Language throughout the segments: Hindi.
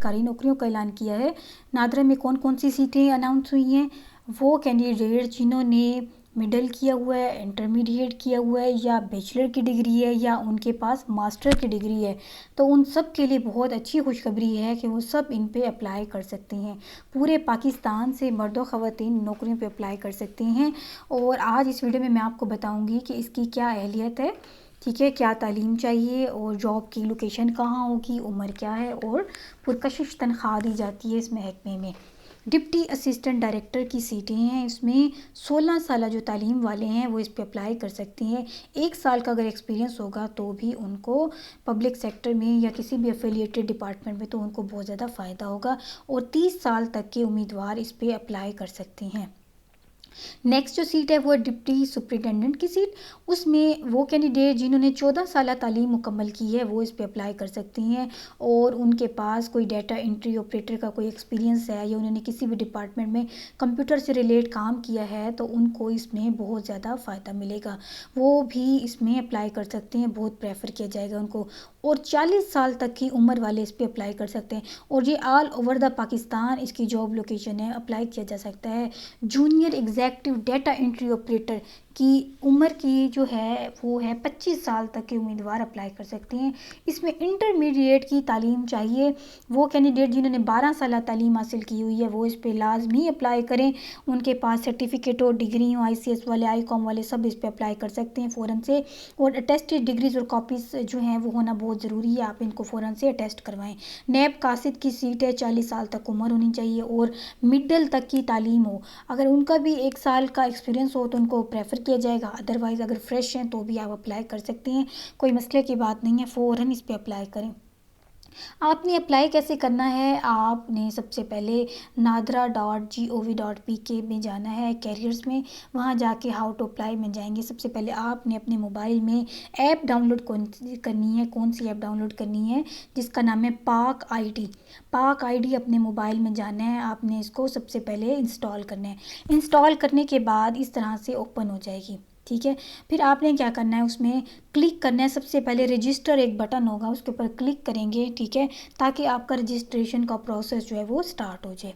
सरकारी नौकरियों का ऐलान किया है। नादरा में कौन कौन सी सीटें अनाउंस हुई हैं? वो कैंडिडेट जिन्होंने मिडिल किया हुआ है, इंटरमीडिएट किया हुआ है, या बैचलर की डिग्री है, या उनके पास मास्टर की डिग्री है, तो उन सब के लिए बहुत अच्छी खुशखबरी है कि वो सब इन पे अप्लाई कर सकते हैं। पूरे पाकिस्तान से मर्द व ख़वातीन नौकरियों पे अप्लाई कर सकते हैं। और आज इस वीडियो में मैं आपको बताऊंगी कि इसकी क्या अहलियत है, ठीक है, क्या तालीम चाहिए, और जॉब की लोकेशन कहाँ होगी, उम्र क्या है, और पुरकशिश तनख्वाह दी जाती है इस महकमे में। डिप्टी असिस्टेंट डायरेक्टर की सीटें हैं। इसमें 16 साल जो तालीम वाले हैं वो इस पे अप्लाई कर सकते हैं। 1 साल का अगर एक्सपीरियंस होगा तो भी उनको पब्लिक सेक्टर में या किसी भी एफिलिएटेड डिपार्टमेंट में तो उनको बहुत ज़्यादा फ़ायदा होगा। और 30 साल तक के उम्मीदवार इस पे अप्लाई कर सकते हैं। नेक्स्ट जो सीट है वो डिप्टी सुपरिटेंडेंट की सीट। उसमें वो कैंडिडेट जिन्होंने 14 साल तालीम मुकम्मल की है वो इस पे अप्लाई कर सकती हैं, और उनके पास कोई डाटा एंट्री ऑपरेटर का कोई एक्सपीरियंस है, या उन्होंने किसी भी डिपार्टमेंट में कंप्यूटर से रिलेट काम किया है, तो उनको इसमें बहुत ज़्यादा फ़ायदा मिलेगा। वो भी इसमें अप्लाई कर सकते हैं, बहुत प्रेफर किया जाएगा उनको। और 40 साल तक की उम्र वाले इस पर अप्लाई कर सकते हैं, और ये ऑल ओवर द पाकिस्तान इसकी जॉब लोकेशन है, अप्लाई किया जा सकता है। Junior executive data entry operator की उम्र की जो है वो है 25 साल तक के उम्मीदवार अप्लाई कर सकते हैं। इसमें इंटरमीडिएट की तालीम चाहिए। वो कैंडिडेट जिन्होंने 12 साल तालीम हासिल की हुई है वो इस पे लाजमी अप्लाई करें। उनके पास सर्टिफिकेट हो, डिग्री हो, ICS वाले, ICOM वाले सब इस पे अप्लाई कर सकते हैं फ़ौरन से। और अटेस्टेड डिग्रीज और कॉपीज़ जो हैं वो होना बहुत ज़रूरी है, आप इनको फ़ौरन से अटेस्ट करवाएं। नैब कासिद की सीट है, 40 साल तक उम्र होनी चाहिए और मिडल तक की तालीम हो। अगर उनका भी 1 साल का एक्सपीरियंस हो तो उनको प्रेफर किया जाएगा, अदरवाइज़ अगर फ्रेश हैं तो भी आप अप्लाई कर सकते हैं, कोई मसले की बात नहीं है, फ़ौरन इस पे अप्लाई करें। आपने अप्लाई कैसे करना है? आपने सबसे पहले nadra.gov.pk में जाना है, कैरियर्स में। वहाँ जाके हाउ टू अप्लाई में जाएंगे। सबसे पहले आपने अपने मोबाइल में ऐप डाउनलोड करनी है। कौन सी ऐप डाउनलोड करनी है? जिसका नाम है पाक आईडी। पाक आईडी अपने मोबाइल में जाना है, आपने इसको सबसे पहले इंस्टॉल करना है। इंस्टॉल करने के बाद इस तरह से ओपन हो जाएगी, ठीक है। फिर आपने क्या करना है, उसमें क्लिक करना है। सबसे पहले रजिस्टर एक बटन होगा, उसके ऊपर क्लिक करेंगे, ठीक है, ताकि आपका रजिस्ट्रेशन का प्रोसेस जो है वो स्टार्ट हो जाए।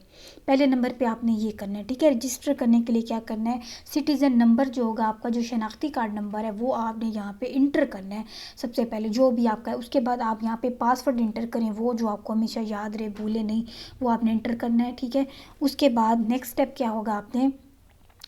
पहले नंबर पे आपने ये करना है, ठीक है। रजिस्टर करने के लिए क्या करना है, सिटीज़न नंबर जो होगा आपका, जो शनाख्ती कार्ड नंबर है वो आपने यहाँ पे इंटर करना है सबसे पहले, जो भी आपका है। उसके बाद आप यहाँ पे पासवर्ड इंटर करें, वो जो आपको हमेशा याद रहे, भूले नहीं, वो आपने इंटर करना है, ठीक है। उसके बाद नेक्स्ट स्टेप क्या होगा, आपने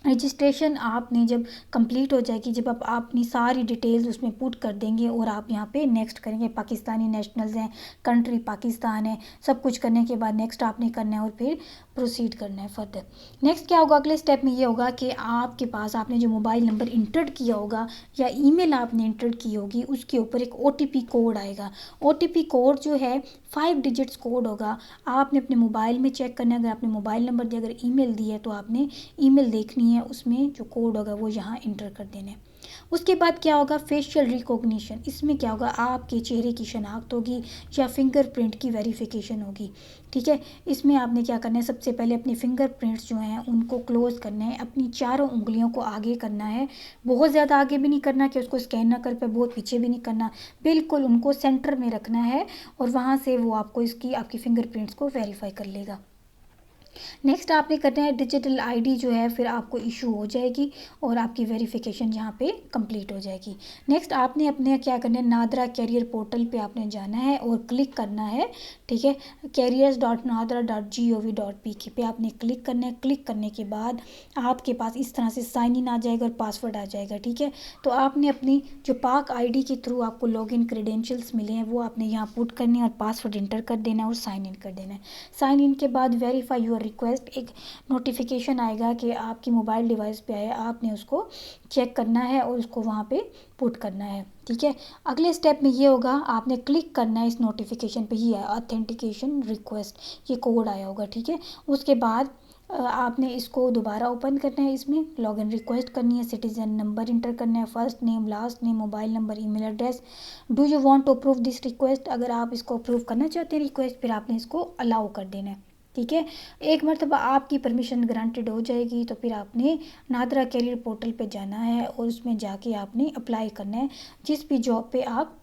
रजिस्ट्रेशन आपने जब कंप्लीट हो जाएगी, जब आप अपनी सारी डिटेल्स उसमें पुट कर देंगे और आप यहाँ पे नेक्स्ट करेंगे, पाकिस्तानी नेशनल्स हैं, कंट्री पाकिस्तान है, सब कुछ करने के बाद नेक्स्ट आपने करना है और फिर प्रोसीड करना है फर्दर। नेक्स्ट क्या होगा, अगले स्टेप में ये होगा कि आपके पास आपने जो मोबाइल नंबर इंटर किया होगा या ईमेल आपने इंटर की होगी, उसके ऊपर एक OTP कोड आएगा। OTP कोड जो है 5 डिजिट्स कोड होगा। आपने अपने मोबाइल में चेक करना है, अगर आपने मोबाइल नंबर दिया, अगर ईमेल दी है तो आपने ईमेल देखनी है, उसमें जो कोड होगा वो यहाँ इंटर कर देना है। उसके बाद क्या होगा, फेशियल रिकॉग्निशन। इसमें क्या होगा, आपके चेहरे की शनाख्त होगी या फिंगरप्रिंट की वेरिफिकेशन होगी, ठीक है। इसमें आपने क्या करना है, सबसे पहले अपने फिंगरप्रिंट्स जो हैं उनको क्लोज करना है, अपनी चारों उंगलियों को आगे करना है। बहुत ज़्यादा आगे भी नहीं करना कि उसको स्कैन ना कर पे, बहुत पीछे भी नहीं करना, बिल्कुल उनको सेंटर में रखना है, और वहाँ से वो आपको इसकी आपकी फिंगरप्रिंट्स को वेरीफाई कर लेगा। नेक्स्ट आपने करना है डिजिटल आईडी जो है फिर आपको इशू हो जाएगी और आपकी वेरिफिकेशन यहाँ पे कंप्लीट हो जाएगी। नेक्स्ट आपने अपने क्या करना है, नादरा कैरियर पोर्टल पे आपने जाना है और क्लिक करना है, ठीक है। careers.nadra.gov.pk पे आपने क्लिक करना है। क्लिक करने के बाद आपके पास इस तरह से साइन इन आ जाएगा और पासवर्ड आ जाएगा, ठीक है। तो आपने अपनी जो पाक आईडी के थ्रू आपको लॉगिन क्रेडेंशियल्स मिले हैं वो आपने यहाँ पुट करने हैं और पासवर्ड इंटर कर देना है और साइन इन कर देना है। साइन इन के बाद वेरीफाई योर रिक्वेस्ट, एक नोटिफिकेशन आएगा कि आपकी मोबाइल डिवाइस पे आया, आपने उसको चेक करना है और उसको वहाँ पे पुट करना है, ठीक है। अगले स्टेप में ये होगा, आपने क्लिक करना है इस नोटिफिकेशन पे, ही है ऑथेंटिकेशन रिक्वेस्ट, ये कोड आया होगा, ठीक है। उसके बाद आपने इसको दोबारा ओपन करना है, इसमें लॉगिन रिक्वेस्ट करनी है, सिटीज़न नंबर इंटर करना है, first name, last name, mobile number, email address. Do you want to approve this request, अगर आप इसको अप्रूव करना चाहते हैं रिक्वेस्ट, फिर आपने इसको अलाउ कर देना है, ठीक है। एक मरतबा आपकी परमिशन ग्रांटेड हो जाएगी तो फिर आपने नादरा कैरियर पोर्टल पे जाना है और उसमें जाके आपने अप्लाई करना है जिस भी जॉब पे आप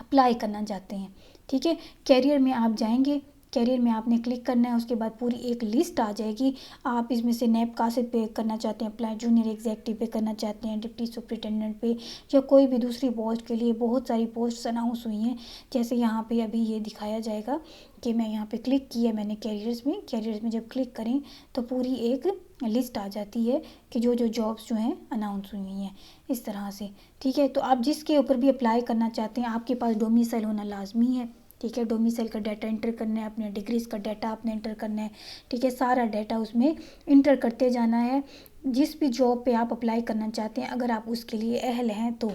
अप्लाई करना चाहते हैं, ठीक है। कैरियर में आप जाएंगे, कैरियर में आपने क्लिक करना है। उसके बाद पूरी एक लिस्ट आ जाएगी। आप इसमें से नैब कासिद पे करना चाहते हैं अप्लाई, जूनियर एग्जेक्टिव पे करना चाहते हैं, डिप्टी सुपरिटेंडेंट पे, या कोई भी दूसरी पोस्ट के लिए बहुत सारी पोस्ट अनाउंस हुई हैं। जैसे यहाँ पे अभी ये दिखाया जाएगा कि मैं यहाँ पे क्लिक किया मैंने कैरियर्स में जब क्लिक करें तो पूरी एक लिस्ट आ जाती है कि जो जो जॉब्स जो हैं अनाउंस हुई हैं इस तरह से। ठीक है, तो आप जिसके ऊपर भी अप्लाई करना चाहते हैं आपके पास डोमिसाइल होना लाजमी है। ठीक है, डोमिसाइल का डाटा एंटर करना है, अपने डिग्रीज़ का डाटा आपने एंटर करना है। ठीक है, सारा डाटा उसमें इंटर करते जाना है। जिस भी जॉब पे आप अप्लाई करना चाहते हैं अगर आप उसके लिए अहल हैं तो।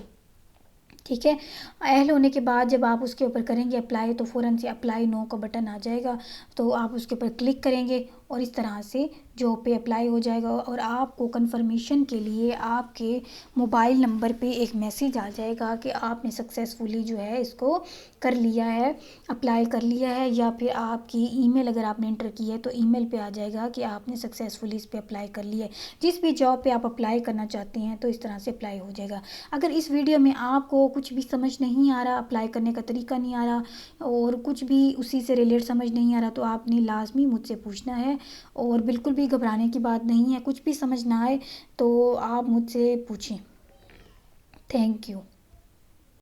ठीक है, अहल होने के बाद जब आप उसके ऊपर करेंगे अप्लाई तो फ़ौरन से अप्लाई नो का बटन आ जाएगा, तो आप उसके ऊपर क्लिक करेंगे और इस तरह से जॉब पे अप्लाई हो जाएगा। और आपको कंफर्मेशन के लिए आपके मोबाइल नंबर पे एक मैसेज आ जाएगा कि आपने सक्सेसफुली जो है इसको कर लिया है, अप्लाई कर लिया है। या फिर आपकी ईमेल अगर आपने एंटर की है तो ईमेल पे आ जाएगा कि आपने सक्सेसफुली इस पे अप्लाई कर लिया है। जिस भी जॉब पे आप अप्लाई करना चाहते हैं तो इस तरह से अप्लाई हो जाएगा। अगर इस वीडियो में आपको कुछ भी समझ नहीं आ रहा, अप्लाई करने का तरीका नहीं आ रहा और कुछ भी उसी से रिलेट समझ नहीं आ रहा तो आपने लाजमी मुझसे पूछना है। और बिल्कुल भी घबराने की बात नहीं है, कुछ भी समझ ना आए तो आप मुझसे पूछें। Thank you.